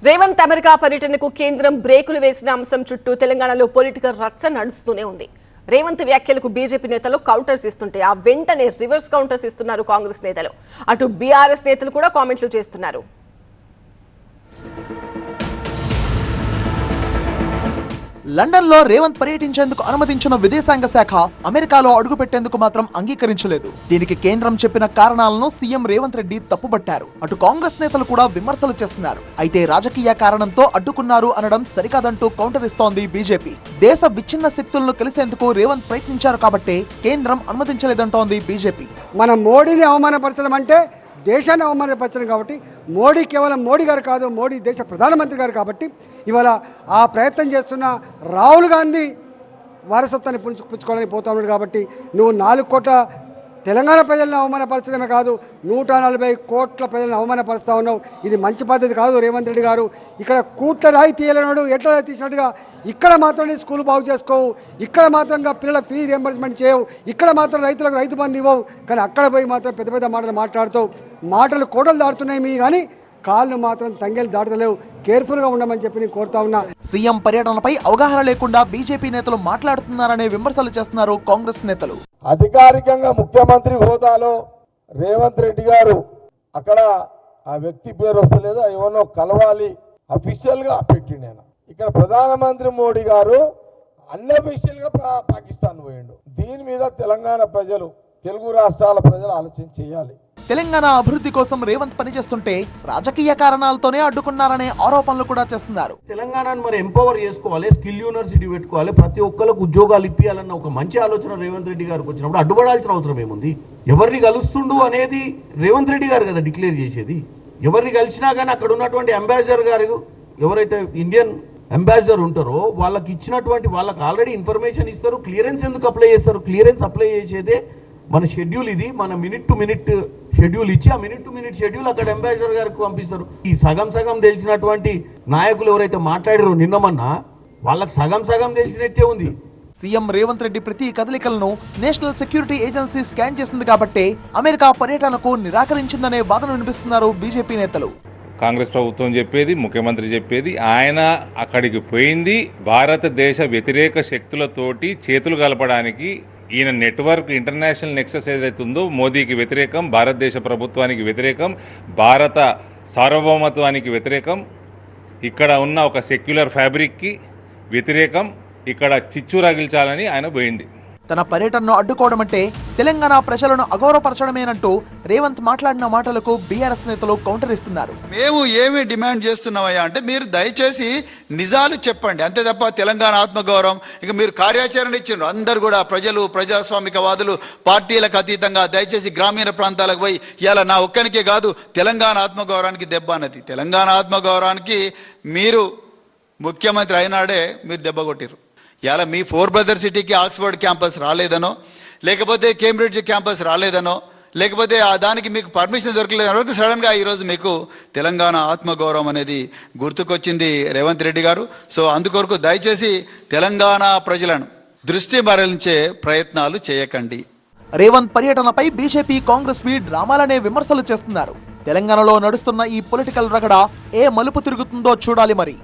Revanth America పర్యటనకు కేంద్రం బ్రేకులు వేసిన అంశం చుట్టూ తెలంగాణలో పొలిటికల్ రచ్చ నడుస్తూనే ఉంది. రేవంత్ వ్యాఖ్యలకు బీజేపీ నేతలు కౌంటర్స్ ఇస్తుంటే ఆ వెంటనే రివర్స్ కౌంటర్స్ ఇస్తున్నారు కాంగ్రెస్ నేతలు. అటు బీఆర్ఎస్ నేతలు కూడా కామెంట్లు చేస్తున్నారు. లండన్లో రేవంత్ పర్యటించేందుకు అనుమతించిన విదేశాంగ శాఖ అమెరికాలో అడుగుపెట్టేందుకు మాత్రం అంగీకరించలేదు. దీనికి కేంద్రం చెప్పిన కారణాలను సీఎం రేవంత్ రెడ్డి తప్పుపట్టారు. అటు కాంగ్రెస్ నేతలు కూడా విమర్శలు చేస్తున్నారు. అయితే రాజకీయ కారణంతో అడ్డుకున్నారు అనడం సరికాదంటూ కౌంటర్ ఇస్తోంది బీజేపీ. దేశ విచ్ఛిన్న శక్తులను కలిసేందుకు రేవంత్ ప్రయత్నించారు కాబట్టి కేంద్రం అనుమతించలేదంటోంది బీజేపీ. మనం మోడీని అవమానపరచడం అంటే దేశాన్ని అవమానపరచడం కాబట్టి మోడీ కేవలం మోడీ గారు కాదు, మోడీ దేశ ప్రధానమంత్రి గారు కాబట్టి ఇవాళ ఆ ప్రయత్నం చేస్తున్న రాహుల్ గాంధీ వారసత్వాన్ని పుచ్చుకోవడానికి పోతా ఉన్నాడు. కాబట్టి నువ్వు 4 కోట్ల తెలంగాణ ప్రజలను అవమానపరచడమే కాదు 140 కోట్ల ప్రజలను అవమానపరుస్తూ ఉన్నావు. ఇది మంచి పద్ధతి కాదు రేవంత్ రెడ్డి గారు. ఇక్కడ కూట్ల రాయి తీయలేనాడు ఎట్లా తీసినట్టుగా ఇక్కడ మాత్రం స్కూల్ బాగు చేసుకోవు, ఇక్కడ మాత్రంగా పిల్లల ఫీ రియంబర్స్మెంట్ చేయవు, ఇక్కడ మాత్రం రైతులకు రైతు బంధు ఇవ్వవు, కానీ అక్కడ పోయి మాత్రం పెద్ద పెద్ద మాటలు మాట్లాడుతావు. మాటలు కోటలు దాటుతున్నాయి మీ కానీ కాళ్ళు మాత్రం తంగేలు దాటలేవు. కేర్ఫుల్గా ఉండమని చెప్పి నేను కోరుతా ఉన్నా. సీఎం పర్యటనపై అవగాహన లేకుండా బీజేపీ నేతలు మాట్లాడుతున్నారనే విమర్శలు చేస్తున్నారు కాంగ్రెస్ నేతలు. అధికారికంగా ముఖ్యమంత్రి హోదాలో రేవంత్ రెడ్డి గారు అక్కడ ఆ వ్యక్తి పేరు వస్తలేదు, ఎవరినో కలవాలి అఫీషియల్ గా పెట్టిండు. ఆయన ఇక్కడ ప్రధానమంత్రి మోడీ గారు అన్అఫీషియల్ గా పాకిస్తాన్ పోయిండు. దీని మీద తెలంగాణ ప్రజలు, తెలుగు రాష్ట్రాల ప్రజలు ఆలోచన చేయాలి. తెలంగాణ అభివృద్ధి కోసం రేవంత్ పనిచేస్తుంటే రాజకీయ కారణాలతోనే అడ్డుకున్నారనే ఆరోపణలు కూడా చేస్తున్నారు. తెలంగాణను మరి ఎంపవర్ చేసుకోవాలి, స్కిల్ యూనివర్సిటీ పెట్టుకోవాలి, ప్రతి ఒక్కరికి ఉద్యోగాలు ఇప్పించాలన్న ఒక మంచి ఆలోచన రేవంత్ రెడ్డి గారికి వచ్చినప్పుడు అడ్డుపడాల్సిన అవసరం ఏముంది? ఎవరిని కలుస్తుండు అనేది రేవంత్ రెడ్డి గారు కదా డిక్లేర్ చేసేది. ఎవరిని కలిసినా కానీ అక్కడ ఉన్నటువంటి అంబాసిడర్ గారు, ఎవరైతే ఇండియన్ అంబాసిడర్ ఉంటారో వాళ్ళకి ఇచ్చినటువంటి వాళ్ళకి ఆల్రెడీ ఇన్ఫర్మేషన్ ఇస్తారు. క్లియరెన్స్ ఎందుకు అప్లై చేస్తారు? క్లియరెన్స్ అప్లై చేసేదే మన షెడ్యూల్. ఇది మన మినిట్ టు మినిట్ షెడ్యూల్ ఇచ్చి ఆ మినిట్ టు మినిట్ షెడ్యూల్ అక్కడ అంబాసిడర్ గారికి పంపిస్తారు. ఈ సగం తెలిసినటువంటి నాయకులు ఎవరైతే మాట్లాడారో నిన్నమన్నా వాళ్ళకి సగం తెలిసినట్టే ఉంది. సీఎం రేవంత్ రెడ్డి ప్రతి కదలికలను నేషనల్ సెక్యూరిటీ ఏజెన్సీ స్కాన్ చేసింది కాబట్టి అమెరికా పర్యటనకు నిరాకరించిందనే వాదన వినిపిస్తున్నారు బీజేపీ నేతలు. కాంగ్రెస్ ప్రభుత్వం చెప్పేది, ముఖ్యమంత్రి చెప్పేది, ఆయన అక్కడికి పోయింది భారతదేశ వ్యతిరేక శక్తులతోటి చేతులు కలపడానికి. ఈయన నెట్వర్క్ ఇంటర్నేషనల్ నెక్సెస్ ఏదైతే ఉందో మోదీకి వ్యతిరేకం, భారతదేశ ప్రభుత్వానికి వ్యతిరేకం, భారత సార్వభౌమత్వానికి వ్యతిరేకం, ఇక్కడ ఉన్న ఒక సెక్యులర్ ఫ్యాబ్రిక్కి వ్యతిరేకం, ఇక్కడ చిచ్చు రగిల్చాలని ఆయన పోయింది. తన పర్యటనను అడ్డుకోవడం అంటే తెలంగాణ ప్రజలను అగౌరవపరచడమేనంటూ రేవంత్ మాట్లాడిన మాటలకు బీఆర్ఎస్ నేతలు కౌంటర్ ఇస్తున్నారు. మేము ఏమి డిమాండ్ చేస్తున్నామయ్యా అంటే మీరు దయచేసి నిజాలు చెప్పండి, అంతే తప్ప తెలంగాణ ఆత్మగౌరవం ఇక మీరు కార్యాచరణ ఇచ్చిండ్రు. అందరు కూడా ప్రజలు, ప్రజాస్వామికవాదులు, పార్టీలకు అతీతంగా దయచేసి గ్రామీణ ప్రాంతాలకు పోయి ఇలా నా ఒక్కనికే కాదు తెలంగాణ ఆత్మగౌరవానికి దెబ్బ అన్నది. తెలంగాణ ఆత్మగౌరవానికి మీరు ముఖ్యమంత్రి అయినాడే మీరు దెబ్బ కొట్టిరు. ఇలా మీ 4 బ్రదర్ సిటీకి ఆక్స్ఫర్డ్ క్యాంపస్ రాలేదనో, లేకపోతే కేంబ్రిడ్జ్ క్యాంపస్ రాలేదనో, లేకపోతే దానికి మీకు పర్మిషన్ దొరకలేదనో సడన్గా ఈరోజు మీకు తెలంగాణ ఆత్మగౌరవం అనేది గుర్తుకొచ్చింది రేవంత్ రెడ్డి గారు. సో అందుకొరకు దయచేసి తెలంగాణ ప్రజలను దృష్టి మరలించే ప్రయత్నాలు చేయకండి. రేవంత్ పర్యటనపై బీజేపీ, కాంగ్రెస్ డ్రామాలనే విమర్శలు చేస్తున్నారు. తెలంగాణలో నడుస్తున్న ఈ పొలిటికల్ రగడ ఏ మలుపు తిరుగుతుందో చూడాలి మరి.